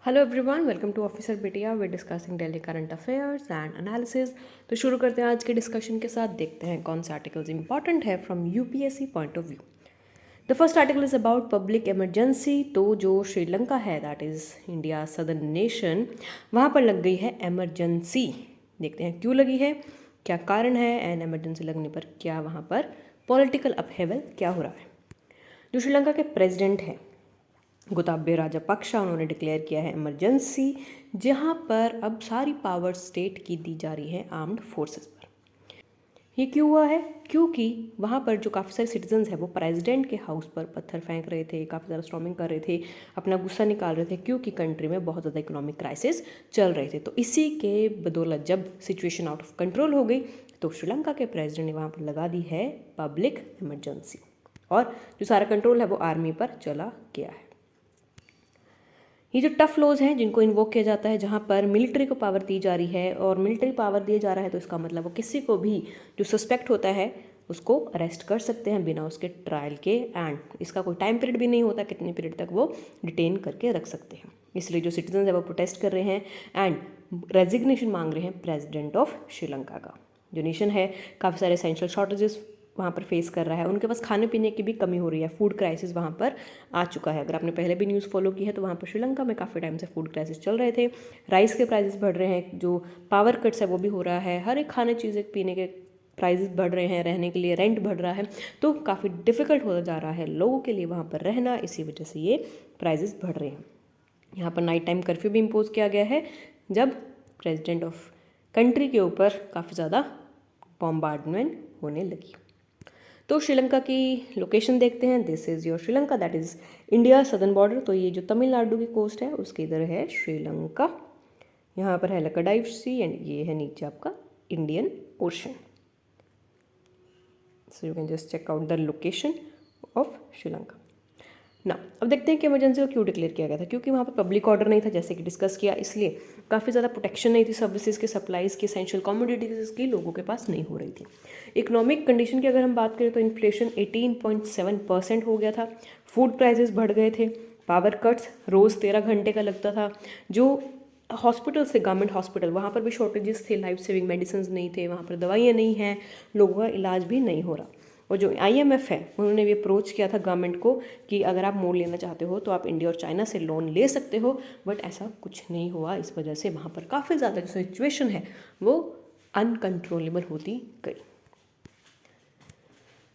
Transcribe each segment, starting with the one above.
Hello everyone, welcome to officer Bitiya. We discussing daily current affairs and analysis. तो शुरू करते हैं आज के डिस्कशन के साथ। देखते हैं कौन से आर्टिकल्स इंपॉर्टेंट है from UPSC point of view. The first article is about public emergency. तो जो श्रीलंका है, that is India southern nation, वहाँ पर लग गई है एमरजेंसी। देखते हैं क्यों लगी है, क्या कारण है, एंड एमरजेंसी लगने पर क्या वहाँ पर पॉलिटिकल अपहेवल क्या हो रहा है। जो श्रीलंका के प्रेसिडेंट हैं गोताबे राजपक्षा, उन्होंने डिक्लेयर किया है इमरजेंसी, जहां पर अब सारी पावर स्टेट की दी जा रही है आर्म्ड फोर्सेस पर। ये क्यों हुआ है? क्योंकि वहाँ पर जो काफ़ी सारे सिटीजन्स हैं वो प्रेसिडेंट के हाउस पर पत्थर फेंक रहे थे, काफ़ी ज़्यादा स्टॉर्मिंग कर रहे थे, अपना गुस्सा निकाल रहे थे, क्योंकि कंट्री में बहुत ज़्यादा इकोनॉमिक क्राइसिस चल रहे थे। तो इसी के बदौलत जब सिचुएशन आउट ऑफ कंट्रोल हो गई तो श्रीलंका के प्रेसिडेंट ने वहाँ पर लगा दी है पब्लिक इमरजेंसी, और जो सारा कंट्रोल है वो आर्मी पर चला गया है। ये जो टफ लॉज हैं जिनको इन्वोक किया जाता है, जहाँ पर मिलिट्री को पावर दी जा रही है, और मिलिट्री पावर दिया जा रहा है तो इसका मतलब वो किसी को भी जो सस्पेक्ट होता है उसको अरेस्ट कर सकते हैं बिना उसके ट्रायल के, एंड इसका कोई टाइम पीरियड भी नहीं होता कितने पीरियड तक वो डिटेन करके रख सकते हैं। इसलिए जो सिटीजन है वो प्रोटेस्ट कर रहे हैं एंड रेजिग्नेशन मांग रहे हैं प्रेसिडेंट ऑफ श्रीलंका का। जो नेशन है काफ़ी सारे एसेंशियल शॉर्टेजेस वहाँ पर फेस कर रहा है, उनके पास खाने पीने की भी कमी हो रही है, फूड क्राइसिस वहाँ पर आ चुका है। अगर आपने पहले भी न्यूज़ फॉलो की है तो वहाँ पर श्रीलंका में काफ़ी टाइम से फूड क्राइसिस चल रहे थे, राइस के प्राइसेस बढ़ रहे हैं, जो पावर कट्स है वो भी हो रहा है, हर एक खाने चीज़ें पीने के प्राइसेस बढ़ रहे हैं, रहने के लिए रेंट बढ़ रहा है, तो काफ़ी डिफ़िकल्ट होता जा रहा है लोगों के लिए वहाँ पर रहना, इसी वजह से ये प्राइसेस बढ़ रहे हैं। यहाँ पर नाइट टाइम कर्फ्यू भी इम्पोज किया गया है जब प्रेसिडेंट ऑफ कंट्री के ऊपर काफ़ी ज़्यादा बॉम्बार्डमेंट होने लगी। तो श्रीलंका की लोकेशन देखते हैं। This is your Sri Lanka, that is India southern border. तो ये जो तमिलनाडु की कोस्ट है उसके इधर है श्रीलंका, यहाँ पर है लक्काड्वीप सी, एंड ये है नीचे आपका Indian Ocean. So you can just check out the location of Sri Lanka ना। अब देखते हैं कि इमरजेंसी को क्यों डिक्लेयर किया गया था। क्योंकि वहाँ पर पब्लिक ऑर्डर नहीं था, जैसे कि डिस्कस किया, इसलिए काफ़ी ज़्यादा प्रोटेक्शन नहीं थी, सर्विसेज की, सप्लाईज़ की, एसेंशियल कमोडिटीज़ की लोगों के पास नहीं हो रही थी। इकोनॉमिक कंडीशन की अगर हम बात करें तो इन्फ्लेशन 18.7% हो गया था, फूड प्राइसेस बढ़ गए थे, पावर कट्स रोज़ 13 घंटे का लगता था, जो हॉस्पिटल्स थे गवर्नमेंट हॉस्पिटल वहाँ पर भी शॉर्टेजेस थे, लाइफ सेविंग मेडिसिन नहीं थे, वहाँ पर दवाइयाँ नहीं हैं, लोगों का इलाज भी नहीं हो रहा। और जो IMF है उन्होंने भी अप्रोच किया था गवर्नमेंट को कि अगर आप मोड लेना चाहते हो तो आप इंडिया और चाइना से लोन ले सकते हो, बट ऐसा कुछ नहीं हुआ। इस वजह से वहाँ पर काफ़ी ज़्यादा जो सिचुएशन है वो अनकंट्रोलेबल होती गई।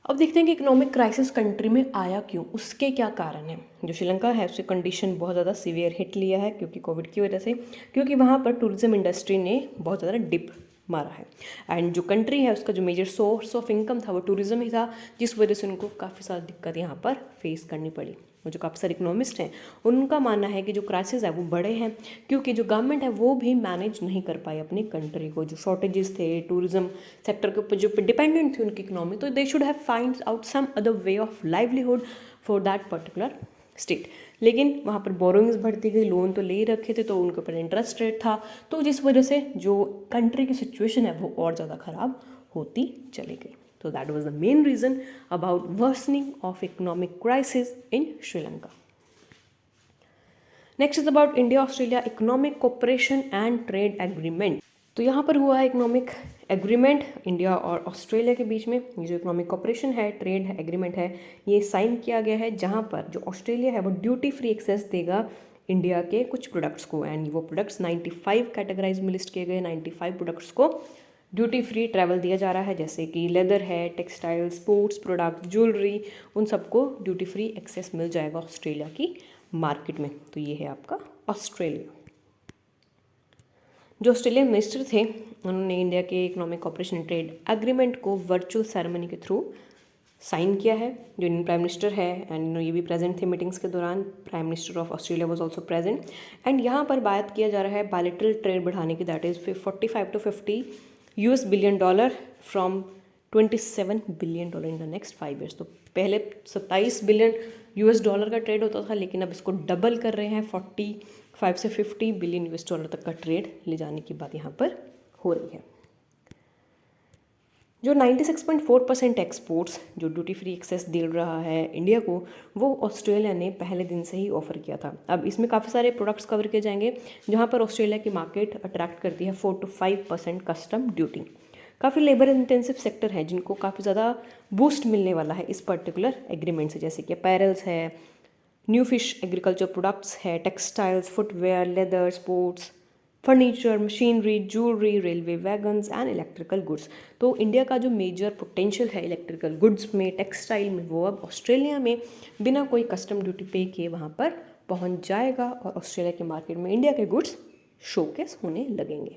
अब देखते हैं कि इकोनॉमिक क्राइसिस कंट्री में आया क्यों, उसके क्या कारण हैं। जो श्रीलंका है उसकी कंडीशन बहुत ज़्यादा सीवियर हिट लिया है क्योंकि कोविड की वजह से, क्योंकि वहाँ पर टूरिज्म इंडस्ट्री ने बहुत ज़्यादा डिप मारा है, एंड जो कंट्री है उसका जो मेजर सोर्स ऑफ इनकम था वो टूरिज्म ही था, जिस वजह से उनको काफ़ी सारी दिक्कत यहाँ पर फेस करनी पड़ी। और जो काफ़ी सारे इकोनॉमिस्ट हैं उनका मानना है कि जो क्राइसिस है वो बड़े हैं क्योंकि जो गवर्नमेंट है वो भी मैनेज नहीं कर पाई अपनी कंट्री को। जो शॉर्टेजेस थे टूरिज्म सेक्टर के ऊपर जो डिपेंडेंट थी उनकी इकोनॉमी, तो they should have find out some other way of livelihood for that particular state. लेकिन वहाँ पर बोरोइंग्स बढ़ती गई, लोन तो ले ही रखे थे तो उनके ऊपर इंटरेस्ट रेट था, तो जिस वजह से जो कंट्री की सिचुएशन है वो और ज़्यादा ख़राब होती चली गई। So that was the main reason about worsening of economic crisis in Sri Lanka. Next is about India-Australia Economic Cooperation and Trade Agreement. तो यहाँ पर हुआ है इकोनॉमिक एग्रीमेंट इंडिया और ऑस्ट्रेलिया के बीच में। ये जो इकोनॉमिक कॉपरेशन है, ट्रेड एग्रीमेंट है, ये साइन किया गया है, जहाँ पर जो ऑस्ट्रेलिया है वो ड्यूटी फ्री एक्सेस देगा इंडिया के कुछ प्रोडक्ट्स को, एंड वो प्रोडक्ट्स 95 कैटेगराइज में लिस्ट किए गए। 95 प्रोडक्ट्स को ड्यूटी फ्री ट्रैवल दिया जा रहा है, जैसे कि लेदर है, टेक्सटाइल, स्पोर्ट्स प्रोडक्ट, ज्वेलरी, उन सबको ड्यूटी फ्री एक्सेस मिल जाएगा ऑस्ट्रेलिया की मार्केट में। तो ये है आपका ऑस्ट्रेलिया। जो ऑस्ट्रेलियन मिनिस्टर थे उन्होंने इंडिया के इकोनॉमिक कॉपरेशन ट्रेड एग्रीमेंट को वर्चुअल सेरेमनी के थ्रू साइन किया है। जो इंडियन प्राइम मिनिस्टर है एंड ये भी प्रेजेंट थे मीटिंग्स के दौरान, prime minister of Australia was also present, and यहाँ पर बात किया जा रहा है बायलैटरल ट्रेड बढ़ाने की, that is 45 to 50 US billion dollar from 27 billion dollar in the next 5 years। तो पहले 27 बिलियन US डॉलर का ट्रेड होता था, लेकिन अब इसको डबल कर रहे हैं, 45 से 50 बिलियन US डॉलर तक का ट्रेड ले जाने की बात यहाँ पर हो रही है। जो 96.4% एक्सपोर्ट्स जो ड्यूटी फ्री एक्सेस दे रहा है इंडिया को, वो ऑस्ट्रेलिया ने पहले दिन से ही ऑफर किया था। अब इसमें काफ़ी सारे प्रोडक्ट्स कवर किए जाएंगे जहां पर ऑस्ट्रेलिया की मार्केट अट्रैक्ट करती है 4 to 5% कस्टम ड्यूटी। काफ़ी लेबर इंटेंसिव सेक्टर है जिनको काफ़ी ज़्यादा बूस्ट मिलने वाला है इस पर्टिकुलर एग्रीमेंट से, जैसे कि अपैरल्स है, न्यू फिश एग्रीकल्चर प्रोडक्ट्स है, textiles, footwear, leather, sports, furniture, machinery, jewellery, railway wagons and electrical goods. तो इंडिया का जो मेजर पोटेंशियल है इलेक्ट्रिकल गुड्स में, टेक्सटाइल में, वो अब ऑस्ट्रेलिया में बिना कोई कस्टम ड्यूटी पे किए वहाँ पर पहुँच जाएगा और ऑस्ट्रेलिया के मार्केट में इंडिया के गुड्स शोकेस होने लगेंगे।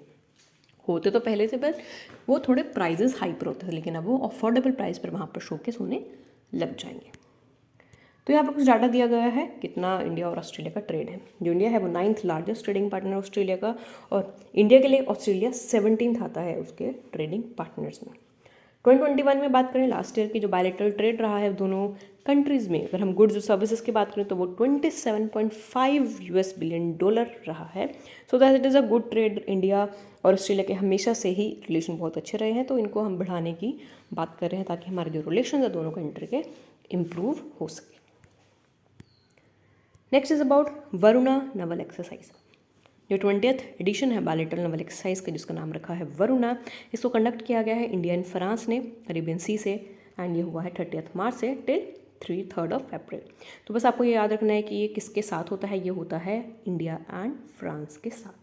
होते तो पहले से, पर वो थोड़े प्राइजेस हाई पर होते थे, लेकिन अब वो अफोर्डेबल प्राइस पर वहाँ पर शोकेस होने लग जाएंगे। तो यहाँ पर कुछ डाटा दिया गया है कितना इंडिया और ऑस्ट्रेलिया का ट्रेड है। जो इंडिया है वो 9th largest trading partner Australia का, और इंडिया के लिए ऑस्ट्रेलिया 17th आता है उसके ट्रेडिंग पार्टनर्स में। 2021 में बात करें, लास्ट ईयर की जो बायलैटरल ट्रेड रहा है दोनों कंट्रीज़ में, अगर हम गुड्स और सर्विसेज की बात करें तो वो $27.5 बिलियन रहा है। So that it is a good trade. India और ऑस्ट्रेलिया के हमेशा से ही रिलेशन बहुत अच्छे रहे हैं, तो इनको हम बढ़ाने की बात कर रहे हैं ताकि हमारे जो रिलेशन है दोनों कंट्री के इम्प्रूव हो सके। Next is about Varuna Naval exercise. जो 20th एडिशन है बायलैटरल नवल एक्सरसाइज का, जिसका नाम रखा है वरुणा, इसको कंडक्ट किया गया है इंडिया एंड फ्रांस ने अरेबियन सी से, एंड ये हुआ है 30 मार्च से टिल 3rd अप्रैल। तो बस आपको ये याद रखना है कि ये किसके साथ होता है, ये होता है इंडिया एंड फ्रांस के साथ।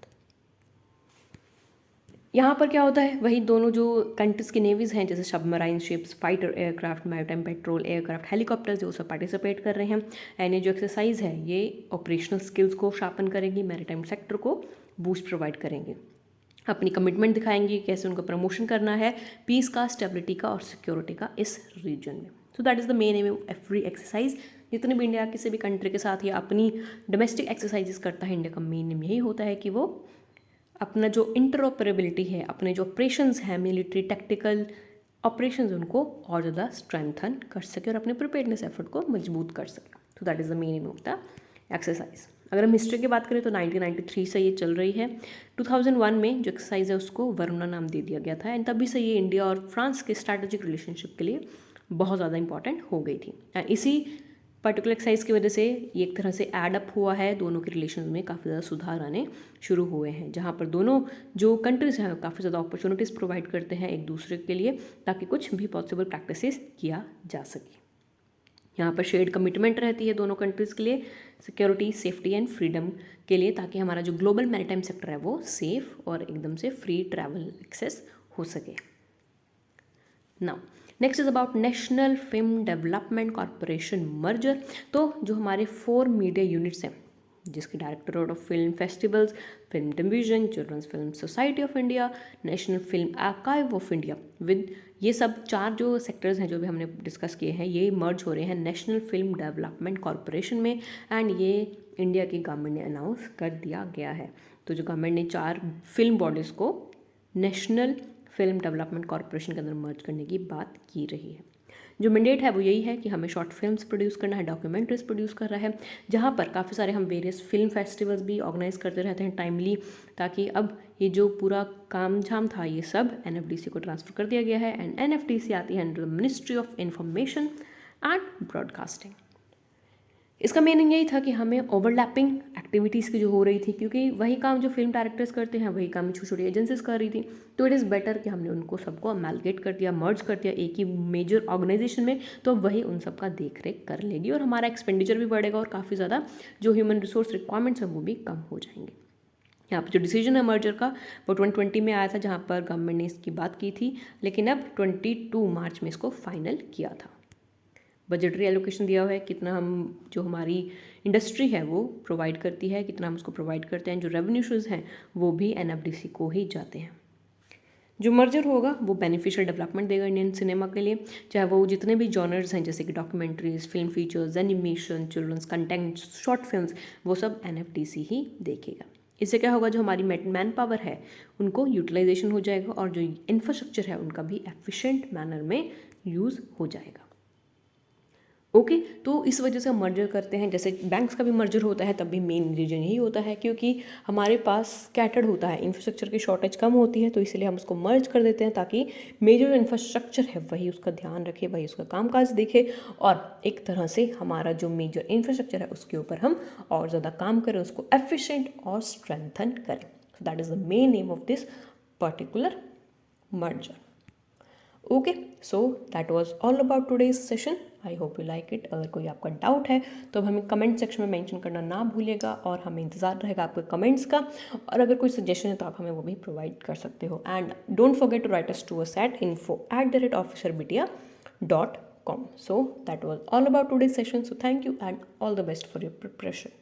यहाँ पर क्या होता है, वही दोनों जो कंट्रीज़ की नेवीज़ हैं, जैसे submarine ships, fighter aircraft, maritime patrol aircraft, helicopters, जो सब पार्टिसिपेट कर रहे हैं। एंड ये जो एक्सरसाइज है ये ऑपरेशनल स्किल्स को शार्पन करेंगी, मैरीटाइम सेक्टर को बूस्ट प्रोवाइड करेंगे, अपनी कमिटमेंट दिखाएंगी कैसे उनको प्रमोशन करना है पीस का, स्टेबिलिटी का और सिक्योरिटी का इस रीजन में। So that is the main M of every exercise. जितने भी इंडिया किसी भी कंट्री के साथ या अपनी डोमेस्टिक एक्सरसाइजेस करता है, इंडिया का मेन एम यही होता है कि वो अपना जो इंटरऑपरेबिलिटी है, अपने जो ऑपरेशंस हैं, मिलिट्री टैक्टिकल ऑपरेशंस, उनको और ज़्यादा स्ट्रेंथन कर सके और अपने प्रिपेयर्डनेस एफर्ट को मजबूत कर सके। तो that is the main M of the exercise. अगर हम हिस्ट्री की बात करें तो 1993 से ये चल रही है। 2001 में जो एक्सरसाइज है उसको वरुणा नाम दे दिया गया था, एंड तभी से ये इंडिया और फ्रांस के स्ट्रैटेजिक रिलेशनशिप के लिए बहुत ज़्यादा इंपॉर्टेंट हो गई थी। एंड इसी पर्टिकुलर एक्सरसाइज की वजह से ये एक तरह से एड अप हुआ है, दोनों के रिलेशन में काफ़ी ज़्यादा सुधार आने शुरू हुए हैं, जहाँ पर दोनों जो कंट्रीज़ हैं काफ़ी ज़्यादा अपॉर्चुनिटीज़ प्रोवाइड करते हैं एक दूसरे के लिए, ताकि कुछ भी पॉसिबल प्रैक्टिसेस किया जा सके। यहाँ पर शेयर्ड कमिटमेंट रहती है दोनों कंट्रीज़ के लिए, सिक्योरिटी, सेफ्टी एंड फ्रीडम के लिए, ताकि हमारा जो ग्लोबल मैरीटाइम सेक्टर है वो सेफ और एकदम से फ्री ट्रैवल एक्सेस हो सके। Now next is about national film development corporation merger. तो जो हमारे 4 मीडिया यूनिट्स हैं, जिसके directorate of film festivals, film division, children's film society of India, national film archive of India, with ये सब 4 जो सेक्टर्स हैं जो भी हमने डिस्कस किए हैं, ये मर्ज हो रहे हैं नेशनल फिल्म डेवलपमेंट कॉरपोरेशन में, एंड ये इंडिया की गवर्नमेंट ने अनाउंस कर दिया गया है। तो जो गवर्नमेंट ने 4 फिल्म बॉडीज़ को नेशनल फिल्म डेवलपमेंट कॉरपोरेशन के अंदर मर्ज करने की बात की रही है। जो मैंडेट है वो यही है कि हमें शॉर्ट फिल्म्स प्रोड्यूस करना है, डॉक्यूमेंट्रीज प्रोड्यूस कर रहा है, जहाँ पर काफ़ी सारे हम वेरियस फिल्म फेस्टिवल्स भी ऑर्गेनाइज करते रहते हैं टाइमली, ताकि अब ये जो पूरा काम झाम था ये सब NFDC को ट्रांसफ़र कर दिया गया है, एंड NFDC आती है under the ministry of information and broadcasting. इसका मीनिंग यही था कि हमें ओवरलैपिंग एक्टिविटीज़ की जो हो रही थी, क्योंकि वही काम जो फिल्म डायरेक्टर्स करते हैं वही काम छोटी छोटी एजेंसीज कर रही थी, तो इट इज़ बेटर कि हमने उनको सबको अमेलगेट कर दिया, मर्ज कर दिया एक ही मेजर ऑर्गेनाइजेशन में, तो वही उन सब का देख रेख कर लेगी और हमारा एक्सपेंडिचर भी बढ़ेगा और काफ़ी ज़्यादा जो ह्यूमन रिसोर्स रिक्वायरमेंट्स हैं वो भी कम हो जाएंगे। यहाँ पर जो डिसीजन है मर्जर का वो 2020 में आया था, जहाँ पर गवर्नमेंट ने इसकी बात की थी, लेकिन अब 22 मार्च में इसको फाइनल किया था। बजटरी एलोकेशन दिया हुआ है, कितना हम जो हमारी इंडस्ट्री है वो प्रोवाइड करती है, कितना हम उसको प्रोवाइड करते हैं, जो रेवेन्यूज हैं वो भी NFDC को ही जाते हैं। जो मर्जर होगा वो बेनिफिशियल डेवलपमेंट देगा इंडियन सिनेमा के लिए, चाहे वो जितने भी जॉनर्स हैं जैसे कि documentaries, film features, animation, children's content, short films, वो सब NFDC ही देखेगा। इससे क्या होगा, जो हमारी मैन पावर है उनको यूटिलाइजेशन हो जाएगा और जो इंफ्रास्ट्रक्चर है उनका भी एफिशिएंट मैनर में यूज़ हो जाएगा। ओके तो इस वजह से हम मर्जर करते हैं, जैसे बैंक्स का भी मर्जर होता है तब भी मेन रीजन यही होता है क्योंकि हमारे पास स्कैटर्ड होता है, इंफ्रास्ट्रक्चर की शॉर्टेज कम होती है, तो इसलिए हम उसको मर्ज कर देते हैं ताकि मेजर इंफ्रास्ट्रक्चर है वही उसका ध्यान रखे, वही उसका कामकाज देखे और एक तरह से हमारा जो मेजर इंफ्रास्ट्रक्चर है उसके ऊपर हम और ज़्यादा काम करें, उसको एफिशिएंट और स्ट्रेंथन करें. So that is the main M of this particular merger. Okay so that was all about today's session. I hope you like it. अगर कोई आपका डाउट है तो हमें कमेंट सेक्शन में मेंशन करना ना भूलिएगा और हमें इंतज़ार रहेगा आपके कमेंट्स का. और अगर कोई सजेशन है तो आप हमें वो भी प्रोवाइड कर सकते हो. And don't forget to write us to us at info@officerbitia.com. So that was all about today's session. So thank you and all the best for your preparation.